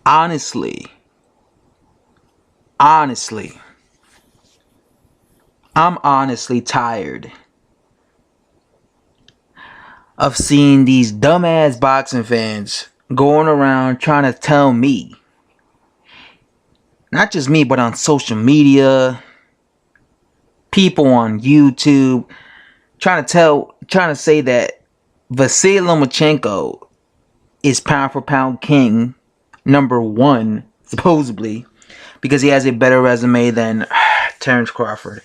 Honestly, I'm honestly tired of seeing these dumbass boxing fans going around trying to tell me, not just me, but on social media, people on YouTube, trying to say that Vasyl Lomachenko is pound for pound king, number one, supposedly, because he has a better resume than Terence Crawford.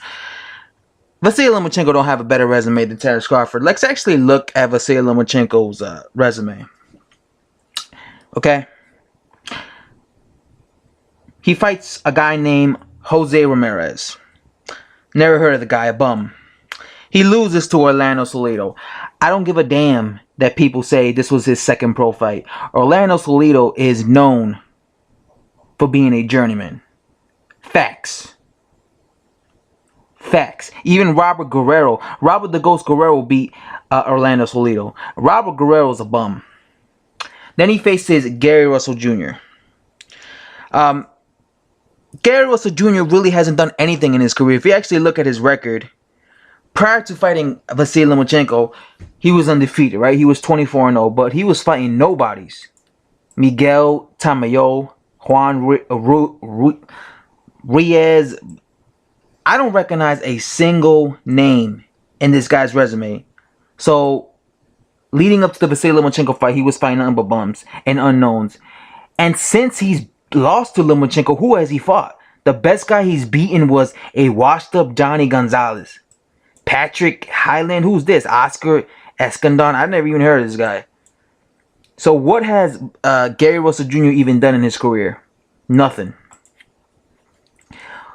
Vasyl Lomachenko don't have a better resume than Terence Crawford. Let's actually look at Vasyl Lomachenko's resume. Okay? He fights a guy named Jose Ramirez. Never heard of the guy, a bum. He loses to Orlando Salido. I don't give a damn that people say this was his second pro fight. Orlando Salido is known for being a journeyman. Facts. Facts. Even Robert the Ghost Guerrero beat Orlando Salido. Robert Guerrero's a bum. Then he faces Gary Russell Jr. Gary Russell Jr. really hasn't done anything in his career. If you actually look at his record, prior to fighting Vasyl Lomachenko, he was undefeated, right? He was 24-0, but he was fighting nobodies. Miguel Tamayo, Juan Reyes. I don't recognize a single name in this guy's resume. So, leading up to the Vasyl Lomachenko fight, he was fighting nothing but bums and unknowns. And since he's lost to Lomachenko, who has he fought? The best guy he's beaten was a washed-up Johnny Gonzalez. Patrick Highland, who's this? Oscar Escandon. I've never even heard of this guy. So what has Gary Russell Jr. even done in his career? Nothing.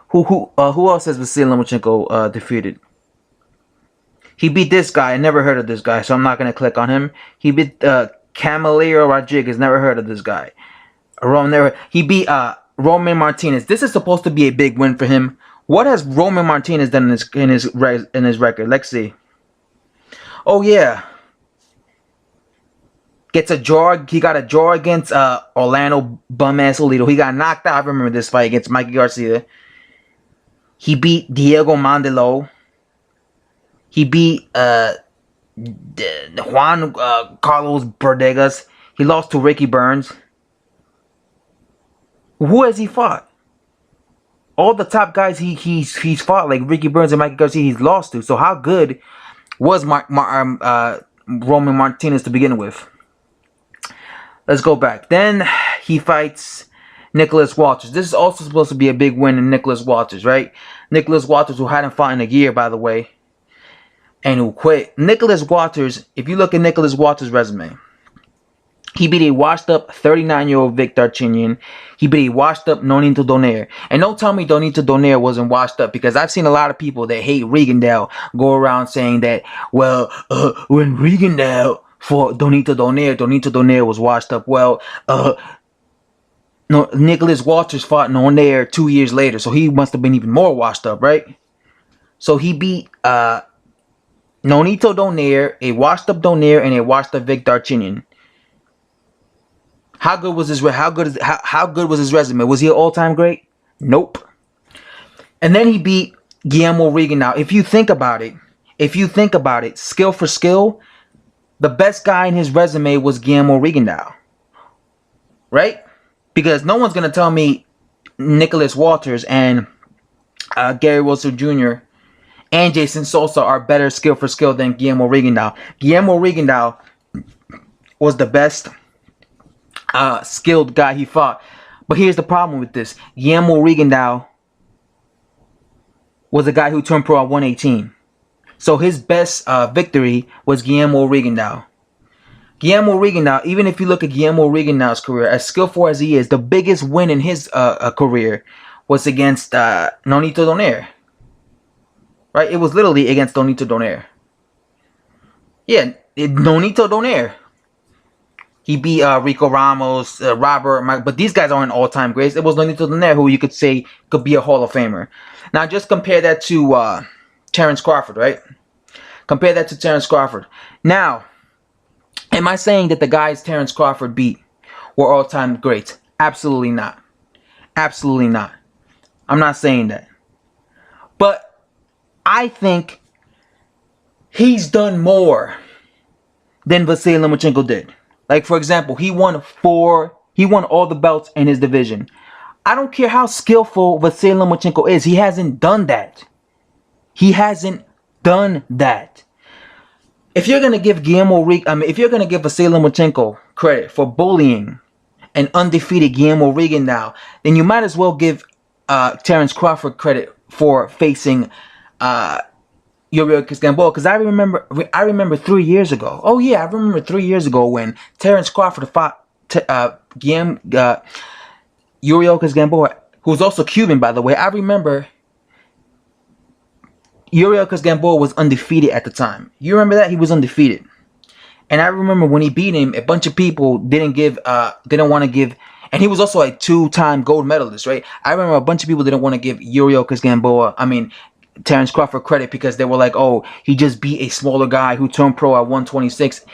Who else has Vasyl Lomachenko defeated? He beat this guy. I never heard of this guy, so I'm not gonna click on him. He beat Camilero Rodriguez. Never heard of this guy. He beat Roman Martinez. This is supposed to be a big win for him. What has Roman Martinez done in his record? Let's see. Oh yeah, gets a draw. He got a draw against Orlando Bum-ass Salido. He got knocked out. I remember this fight against Mikey Garcia. He beat Diego Mandelo. He beat Juan Carlos Bordegas. He lost to Ricky Burns. Who has he fought? All the top guys he's fought, like Ricky Burns and Mikey Garcia, he's lost to. So how good was Roman Martinez to begin with? Let's go back. Then he fights Nicholas Walters. This is also supposed to be a big win in Nicholas Walters, right? Nicholas Walters, who hadn't fought in a year, by the way, and who quit. Nicholas Walters, if you look at Nicholas Walters' resume, he beat a washed-up 39-year-old Vic Darchinyan. He beat a washed-up Nonito Donaire. And don't tell me Nonito Donaire wasn't washed up, because I've seen a lot of people that hate Rigondeaux go around saying that, well, when Rigondeaux fought Nonito Donaire was washed up. Well, no, Nicholas Walters fought Donaire 2 years later, so he must have been even more washed up, right? So he beat Nonito Donaire, a washed-up Donaire, and a washed-up Vic Darchinyan. How good was his resume? Was he an all-time great? Nope. And then he beat Guillermo Rigondeaux. If you think about it, skill for skill, the best guy in his resume was Guillermo Rigondeaux. Right? Because no one's gonna tell me Nicholas Walters and Gary Russell Jr. and Jason Sosa are better skill for skill than Guillermo Rigondeaux. Guillermo Rigondeaux was the best skilled guy he fought. But here's the problem with this. Guillermo Rigondeaux was a guy who turned pro at 118. So his best victory was Guillermo Rigondeaux. Guillermo Rigondeaux, even if you look at Guillermo Rigondeaux's career, as skillful as he is, the biggest win in his career was against Nonito Donaire. Right? It was literally against Nonito Donaire. Yeah, Nonito Donaire. He beat Rico Ramos, Robert, Mike, but these guys aren't all-time greats. It was Nonito Donaire, who you could say could be a Hall of Famer. Now, just compare that to Terence Crawford, right? Compare that to Terence Crawford. Now, am I saying that the guys Terence Crawford beat were all-time greats? Absolutely not. Absolutely not. I'm not saying that. But I think he's done more than Vasyl Lomachenko did. Like, for example, he won all the belts in his division. I don't care how skillful Vasyl Lomachenko is. He hasn't done that. He hasn't done that. If you're gonna give if you're gonna give Vasyl Lomachenko credit for bullying an undefeated Guillermo Regan now, then you might as well give Terence Crawford credit for facing Yuriorkis Gamboa. Because I remember 3 years ago. Oh yeah, I remember 3 years ago when Terence Crawford fought Yuriorkis Gamboa, who's also Cuban, by the way. I remember Yuriorkis Gamboa was undefeated at the time. You remember that? He was undefeated. And I remember when he beat him, a bunch of people didn't want to give, and he was also a 2-time gold medalist, right? I remember a bunch of people didn't want to give Terence Crawford credit because they were like, oh, he just beat a smaller guy who turned pro at 126,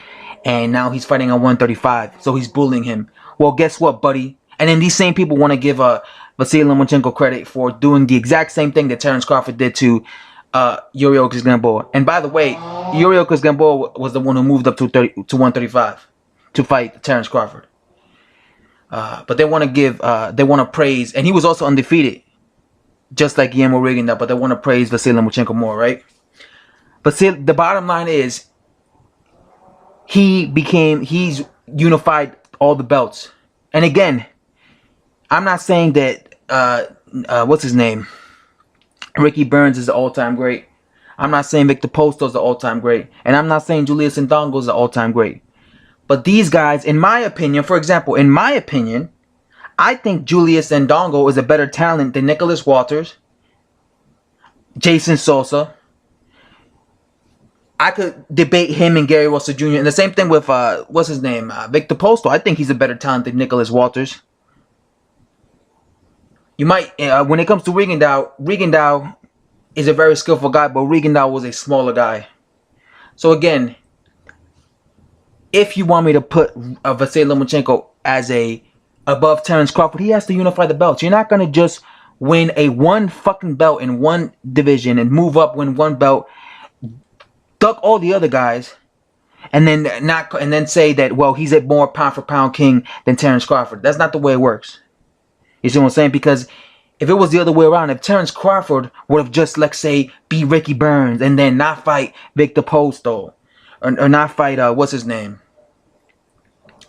and now he's fighting at 135, so he's bullying him. Well, guess what, buddy? And then these same people want to give Vasyl Lomachenko credit for doing the exact same thing that Terence Crawford did to Yuriorkis Gamboa. And by the way, Yuriorkis Gamboa was the one who moved up to 135 to fight Terence Crawford. But they want to praise, and he was also undefeated, just like Guillermo Regan now. But they want to praise Vasyl Lomachenko more, right? But the bottom line is, he's unified all the belts. And again, I'm not saying that what's his name, Ricky Burns is the all-time great. I'm not saying Victor Posto is the all-time great. And I'm not saying Julius Ndongo is the all-time great. But these guys, in my opinion, for example, I think Julius Ndongo is a better talent than Nicholas Walters, Jason Sosa. I could debate him and Gary Russell Jr. And the same thing with, what's his name, Victor Posto. I think he's a better talent than Nicholas Walters. You might, when it comes to Regendow is a very skillful guy, but Regendow was a smaller guy. So again, if you want me to put Vasyl Lomachenko as above Terence Crawford, he has to unify the belts. You're not gonna just win one fucking belt in one division and move up, win one belt, duck all the other guys, and then say that, well, he's a more pound for pound king than Terence Crawford. That's not the way it works. You see what I'm saying? Because if it was the other way around, if Terence Crawford would have just, let's say, beat Ricky Burns and then not fight Victor Posto, or not fight, what's his name,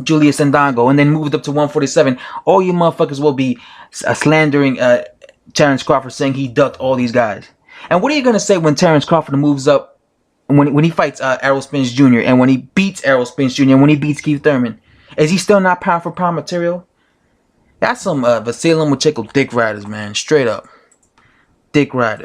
Julius Ndongo, and then moved up to 147, all you motherfuckers will be slandering Terence Crawford, saying he ducked all these guys. And what are you going to say when Terence Crawford moves up, when he fights Errol Spence Jr., and when he beats Errol Spence Jr., and when he beats Keith Thurman? Is he still not pound for pound material? That's some Vasyl Lomachenko dick riders, man. Straight up. Dick riders.